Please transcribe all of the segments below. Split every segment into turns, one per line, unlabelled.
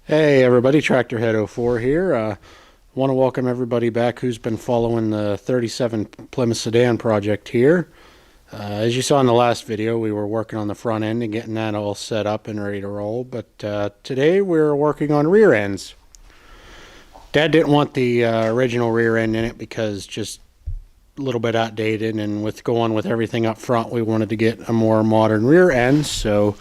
Hey everybody, Tractorhead04 here. Want to welcome everybody back who's been following the 37 Plymouth Sedan project here. As you saw in the last video, we were working on the front end and getting that all set up and ready to roll, but today we're working on rear ends. Dad didn't want the original rear end in it because just a little bit outdated, and with going with everything up front, we wanted to get a more modern rear end. So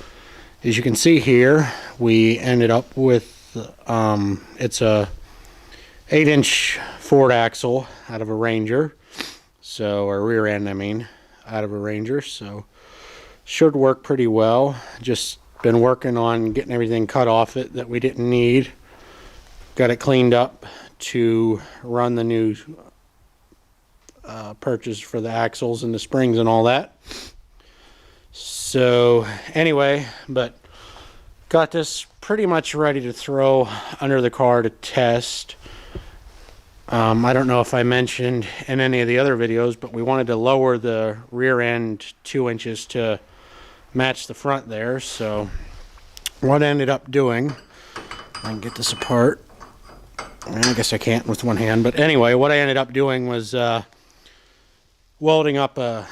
as you can see here, we ended up with it's a 8-inch Ford axle out of a Ranger, so or rear end I mean, out of a Ranger, so should work pretty well. Just been working on getting everything cut off it that we didn't need. Got it cleaned up to run the new purchase for the axles and the springs and all that. So anyway, but got this pretty much ready to throw under the car to test. I don't know if I mentioned in any of the other videos, but we wanted to lower the rear end 2 inches to match the front there. So what I ended up doing, I can get this apart. I guess I can't with one hand, but anyway, what I ended up doing was welding up a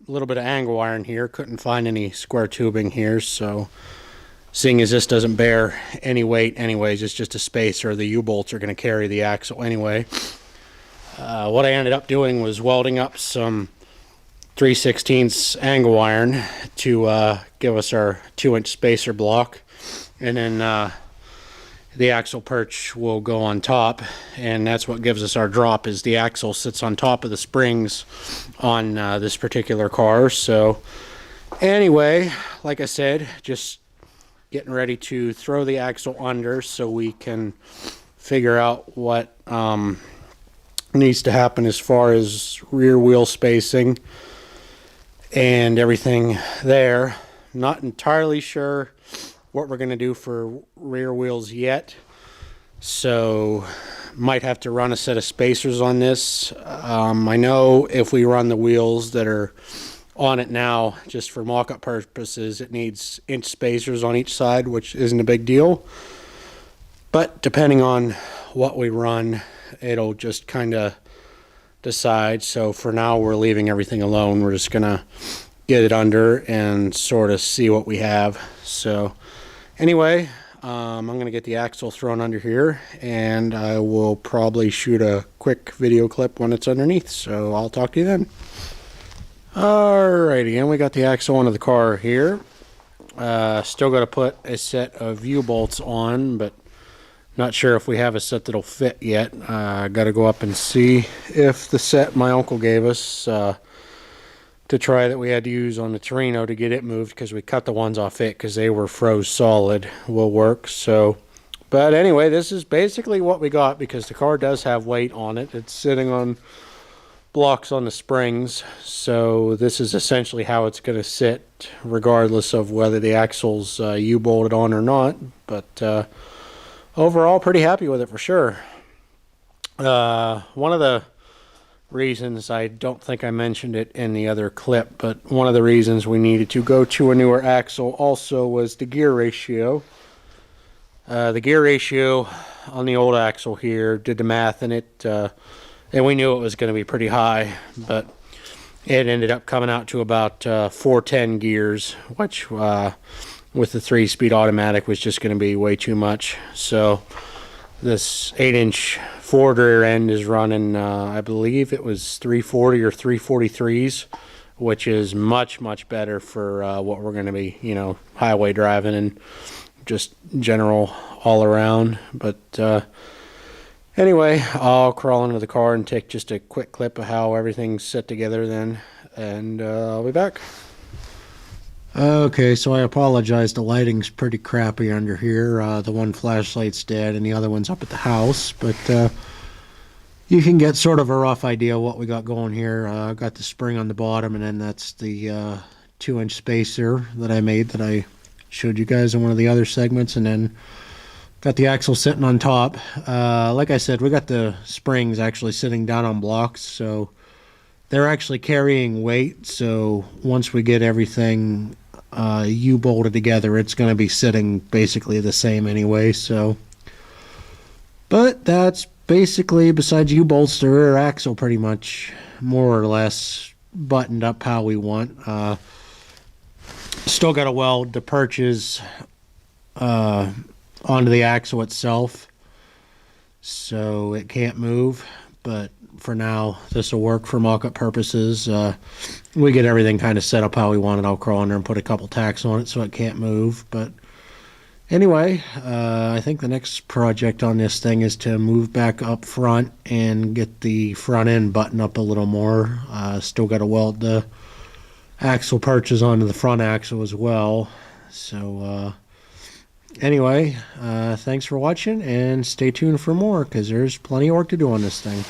little bit of angle iron here. Couldn't find any square tubing here, so seeing as this doesn't bear any weight anyways, it's just a spacer. The U-bolts are going to carry the axle anyway. What I ended up doing was welding up some 3/16 angle iron to give us our 2-inch spacer block, and then the axle perch will go on top, and that's what gives us our drop, is the axle sits on top of the springs on this particular car. So anyway, like I said, just getting ready to throw the axle under so we can figure out what needs to happen as far as rear wheel spacing and everything there. Not entirely sure what we're going to do for rear wheels yet, so might have to run a set of spacers on this. I know if we run the wheels that are on it now, just for mock-up purposes, it needs inch spacers on each side, which isn't a big deal, but depending on what we run, it'll just kind of decide. So for now, we're leaving everything alone. We're just gonna get it under and sort of see what we have. So anyway, I'm gonna get the axle thrown under here, and I will probably shoot a quick video clip when it's underneath. So I'll talk to you then. Alrighty, and we got the axle onto the car here. Still got to put a set of U-bolts on, but not sure if we have a set that'll fit yet. Got to go up and see if the set my uncle gave us to try that we had to use on the Torino to get it moved, because we cut the ones off it because they were froze solid, will work. So, but anyway, this is basically what we got, because the car does have weight on it. It's sitting on blocks on the springs, so this is essentially how it's going to sit regardless of whether the axle's U-bolted on or not. But overall, pretty happy with it for sure. One of the reasons, I don't think I mentioned it in the other clip, but one of the reasons we needed to go to a newer axle also was the gear ratio. The gear ratio on the old axle here, did the math in it, and we knew it was going to be pretty high, but it ended up coming out to about 410 gears, which with the 3-speed automatic was just going to be way too much. So this 8-inch Ford rear end is running, I believe it was 340 or 343s, which is much better for what we're going to be, highway driving and just general all around. But anyway, I'll crawl into the car and take just a quick clip of how everything's set together then, and I'll be back. Okay, so I apologize, the lighting's pretty crappy under here. The one flashlight's dead and the other one's up at the house, but you can get sort of a rough idea of what we got going here. I've got the spring on the bottom, and then that's the 2-inch spacer that I made that I showed you guys in one of the other segments, and then got the axle sitting on top. Like I said, we got the springs actually sitting down on blocks, so they're actually carrying weight. So once we get everything U-bolted together, it's going to be sitting basically the same anyway. So, but that's basically, besides U-bolts, the rear axle pretty much more or less buttoned up how we want. Still got to weld the perches onto the axle itself, so it can't move. But for now, this will work for mock-up purposes. We get everything kind of set up how we want it. I'll crawl in there and put a couple tacks on it so it can't move. But anyway, I think the next project on this thing is to move back up front and get the front end buttoned up a little more. Still got to weld the axle perches onto the front axle as well. So anyway, thanks for watching, and stay tuned for more, because there's plenty of work to do on this thing.